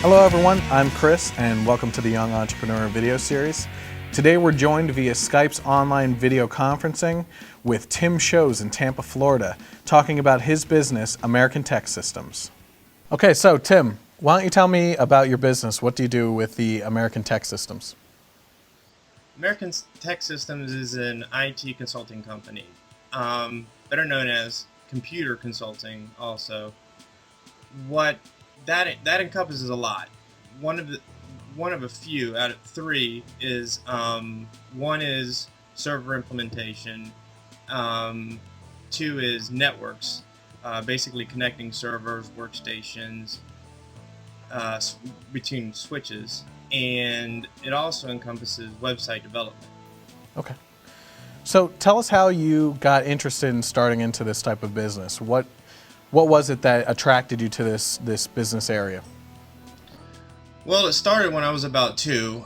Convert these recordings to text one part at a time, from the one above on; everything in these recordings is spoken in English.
Hello everyone, I'm Chris and welcome to the Young Entrepreneur video series. Today we're joined via Skype's online video conferencing with Tim Shows in Tampa, Florida, talking about his business, American Tech Systems. Okay, so Tim, why don't you tell me about your business? What do you do with the American Tech Systems? American Tech Systems is an IT consulting company, better known as computer consulting also. What that encompasses a lot. One of a few out of three is one is server implementation, two is networks, basically connecting servers, workstations between switches, and it also encompasses website development. Okay. So tell us how you got interested in starting into this type of business. What was it that attracted you to this business area? Well, it started when I was about 2,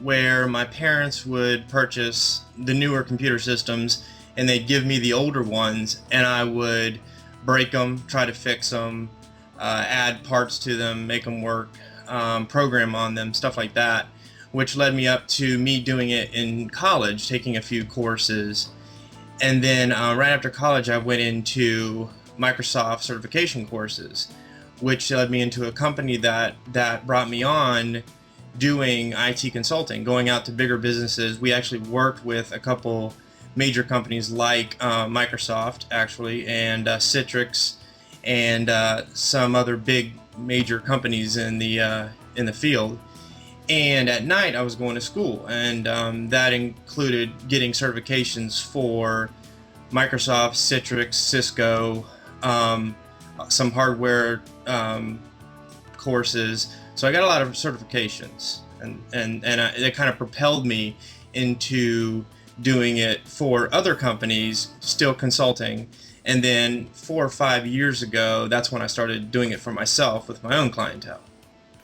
where my parents would purchase the newer computer systems and they'd give me the older ones, and I would break them, try to fix them, add parts to them, make them work, program on them, stuff like that, which led me up to me doing it in college, taking a few courses. And then right after college, I went into Microsoft certification courses, which led me into a company that brought me on doing IT consulting, going out to bigger businesses. We actually worked with a couple major companies like Microsoft, actually, and Citrix, and some other big major companies in the field. And at night, I was going to school, and that included getting certifications for Microsoft, Citrix, Cisco, some hardware courses. So I got a lot of certifications, and it kind of propelled me into doing it for other companies, still consulting. And then 4 or 5 years ago, that's when I started doing it for myself with my own clientele.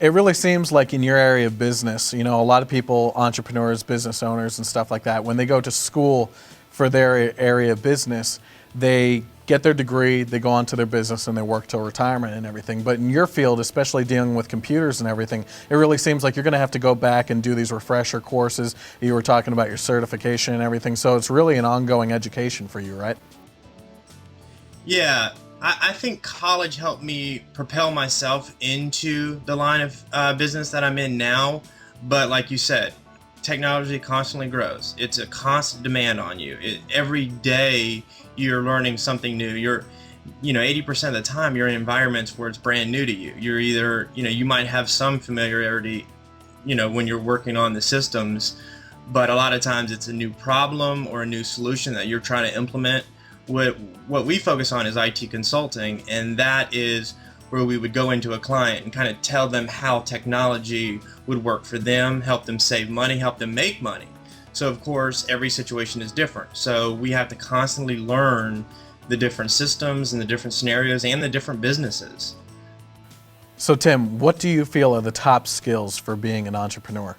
It really seems like in your area of business, you know, a lot of people, entrepreneurs, business owners and stuff like that, when they go to school for their area of business, they get their degree, they go on to their business, and they work till retirement and everything. But in your field, especially dealing with computers and everything, it really seems like you're going to have to go back and do these refresher courses. You were talking about your certification and everything, so it's really an ongoing education for you, right? Yeah, I think college helped me propel myself into the line of business that I'm in now. But like you said, technology constantly grows. It's a constant demand on you. Every day you're learning something new. 80% of the time you're in environments where it's brand new to you. You're either, you might have some familiarity, when you're working on the systems, but a lot of times it's a new problem or a new solution that you're trying to implement. What we focus on is IT consulting, and that is where we would go into a client and kind of tell them how technology would work for them, help them save money, help them make money. So of course, every situation is different. So we have to constantly learn the different systems and the different scenarios and the different businesses. So Tim, what do you feel are the top skills for being an entrepreneur?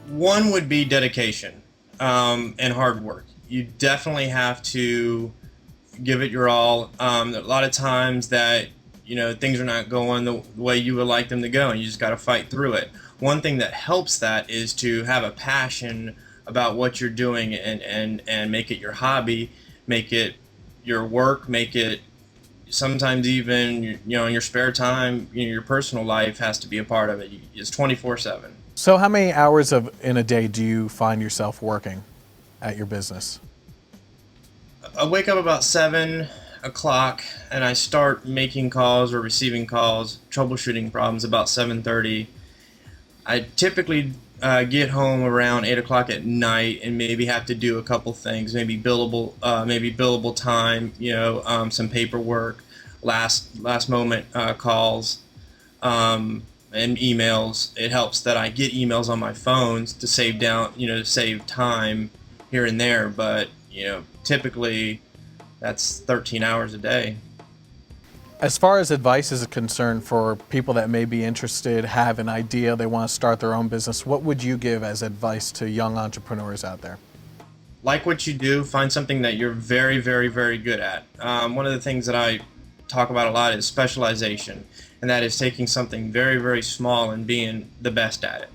One would be dedication and hard work. You definitely have to give it your all. A lot of times that things are not going the way you would like them to go, and you just got to fight through it. One thing that helps that is to have a passion about what you're doing and make it your hobby, make it your work, make it sometimes even in your spare time, your personal life has to be a part of it. It's 24/7. So how many hours in a day do you find yourself working at your business? I wake up about 7 o'clock and I start making calls or receiving calls, troubleshooting problems about 7:30. I typically get home around 8 o'clock at night and maybe have to do a couple things, maybe billable time, some paperwork, last moment calls, and emails. It helps that I get emails on my phones to save to save time here and there, but typically that's 13 hours a day. As far as advice is concerned for people that may be interested, have an idea, they want to start their own business, what would you give as advice to young entrepreneurs out there? Like what you do, find something that you're very, very, very good at. One of the things that I talk about a lot is specialization. and that is taking something very, very small and being the best at it.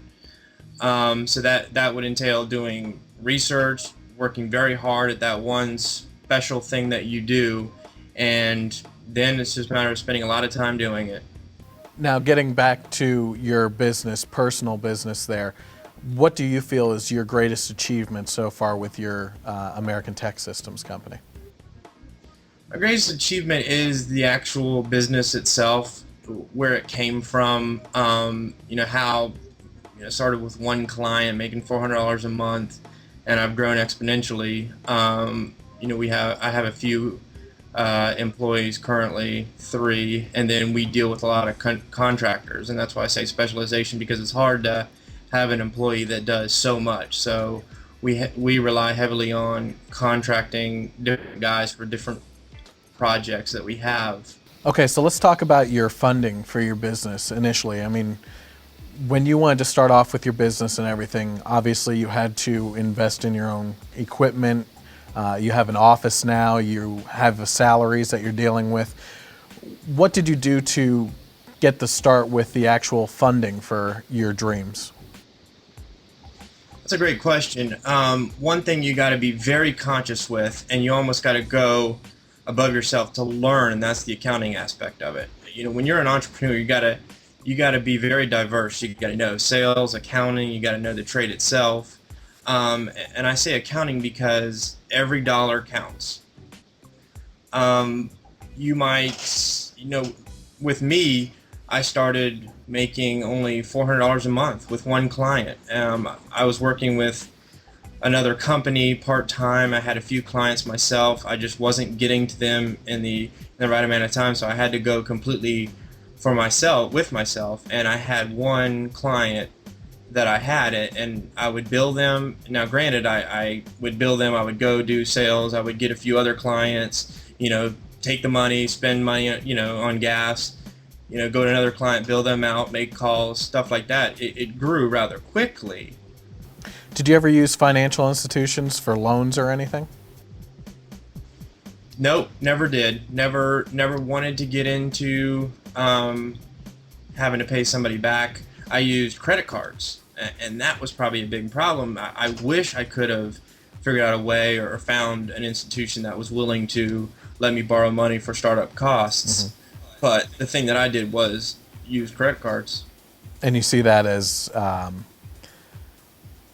So that would entail doing research, working very hard at that one special thing that you do, and then it's just a matter of spending a lot of time doing it. Now, getting back to your business, personal business there, what do you feel is your greatest achievement so far with your American Tech Systems company? My greatest achievement is the actual business itself, where it came from. How started with one client making $400 a month, and I've grown exponentially. I have a few employees currently, 3, and then we deal with a lot of contractors, and that's why I say specialization, because it's hard to have an employee that does so much. So we rely heavily on contracting different guys for different projects that we have. Okay, so let's talk about your funding for your business initially. I mean, when you wanted to start off with your business and everything, obviously you had to invest in your own equipment. You have an office now, you have the salaries that you're dealing with. What did you do to get the start with the actual funding for your dreams? That's a great question. One thing you got to be very conscious with, and you almost got to go above yourself to learn, and that's the accounting aspect of it. When you're an entrepreneur, you got to be very diverse. You got to know sales, accounting, you got to know the trade itself. And I say accounting because every dollar counts. You might, with me, I started making only $400 a month with one client. I was working with another company part-time. I had a few clients myself. I just wasn't getting to them in the right amount of time, so I had to go completely with myself, and I had one client that I had it, and I would bill them. Now granted, I would bill them, I would go do sales, I would get a few other clients, take the money, spend money, on gas, go to another client, bill them out, make calls, stuff like that. It grew rather quickly. Did you ever use financial institutions for loans or anything? Nope, never did. Never wanted to get into having to pay somebody back. I used credit cards, and that was probably a big problem. I wish I could have figured out a way or found an institution that was willing to let me borrow money for startup costs. Mm-hmm. But the thing that I did was use credit cards. And you see that as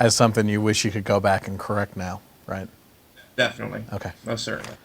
something you wish you could go back and correct now, right? Definitely. Okay. Most certainly.